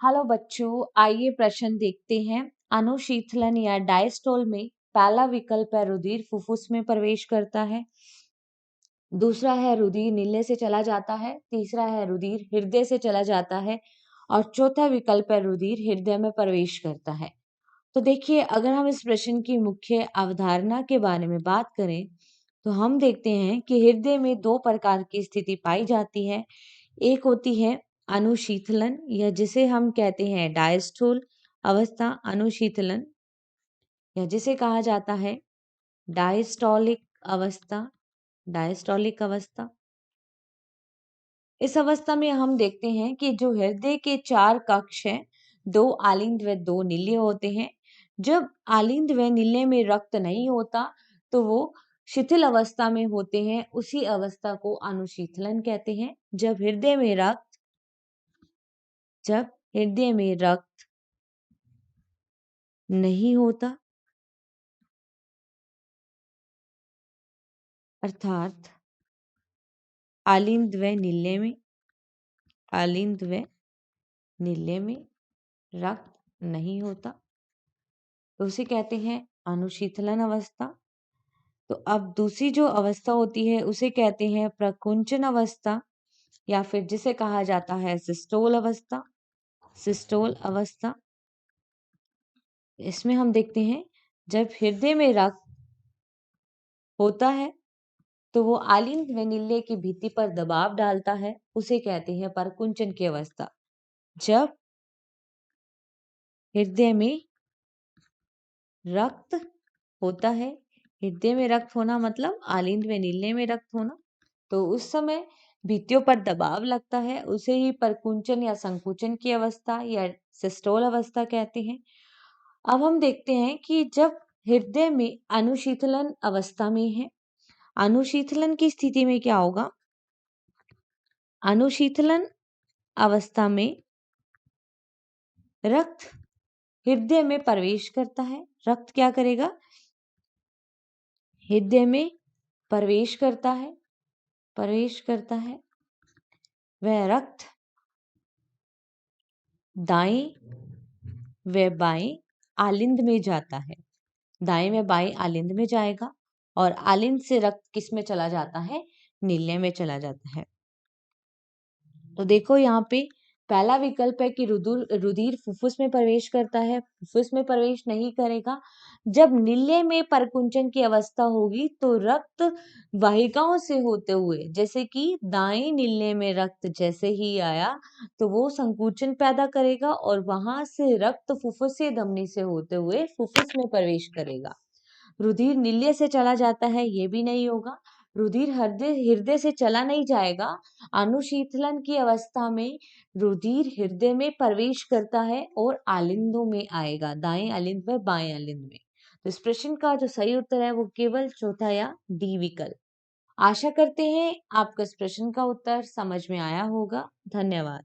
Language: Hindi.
हेलो बच्चों, आइए प्रश्न देखते हैं। अनुशीतलन या डायस्टोल में पहला विकल्प है रुधिर फुफ्फुस में प्रवेश करता है, दूसरा है रुधिर नीले से चला जाता है, तीसरा है रुधिर हृदय से चला जाता है और चौथा विकल्प है रुधिर हृदय में प्रवेश करता है। तो देखिए, अगर हम इस प्रश्न की मुख्य अवधारणा के बारे में बात करें तो हम देखते हैं कि हृदय में दो प्रकार की स्थिति पाई जाती है। एक होती है अनुशीतलन या जिसे हम कहते हैं डायस्टोल अवस्था, अनुशीतलन या जिसे कहा जाता है डायस्टोलिक अवस्था, डायस्टोलिक अवस्था। इस अवस्था में हम देखते हैं कि जो हृदय के चार कक्ष हैं, दो आलिंद व दो नीले होते हैं। जब आलिंद व नीले में रक्त नहीं होता तो वो शिथिल अवस्था में होते हैं, उसी अवस्था को अनुशीतलन कहते हैं। जब हृदय में रक्त नहीं होता अर्थात आलिंद व नीले में रक्त नहीं होता तो उसे कहते हैं अनुशीतलन अवस्था। तो अब दूसरी जो अवस्था होती है उसे कहते हैं प्रकुंचन अवस्था या फिर जिसे कहा जाता है सिस्टोल अवस्था, सिस्टोल अवस्था। इसमें हम देखते हैं जब हृदय में रक्त होता है तो वो आलिंद व नीले की भित्ति पर दबाव डालता है, उसे कहते हैं प्रकुंचन की अवस्था। जब हृदय में रक्त होता है, हृदय में रक्त होना मतलब आलिंद व नीले में रक्त होना, तो उस समय भित्तियों पर दबाव लगता है, उसे ही प्रकुंचन या संकुचन की अवस्था या सिस्टोल अवस्था कहते हैं। अब हम देखते हैं कि जब हृदय में अनुशीतलन अवस्था में है, अनुशीतलन की स्थिति में क्या होगा? अनुशीतलन अवस्था में रक्त हृदय में प्रवेश करता है। रक्त क्या करेगा? हृदय में प्रवेश करता है। वह रक्त दाएं व बाएं आलिंद में जाता है, दाएं व बाएं आलिंद में जाएगा और आलिंद से रक्त किस में चला जाता है? नीले में चला जाता है। तो देखो यहाँ पे पहला विकल्प है कि रुधिर फुफ्फुस में प्रवेश करता है, फुफ्फुस में प्रवेश नहीं करेगा। जब नीले में परकुंचन की अवस्था होगी तो रक्त वाहिकाओं से होते हुए, जैसे कि दाएं नीले में रक्त जैसे ही आया तो वो संकुचन पैदा करेगा और वहां से रक्त फुफ्फुसीय धमनी से होते हुए फुफ्फुस में प्रवेश करेगा। रुधिर नीले से चला जाता है, ये भी नहीं होगा। रुधिर हृदय से चला नहीं जाएगा। अनुशीतलन की अवस्था में रुधिर हृदय में प्रवेश करता है और आलिंदों में आएगा, दाएं आलिंद में बाएं आलिंद में। तो इस प्रश्न का जो सही उत्तर है वो केवल चौथा या डी विकल्प। आशा करते हैं आपको इस प्रश्न का उत्तर समझ में आया होगा। धन्यवाद।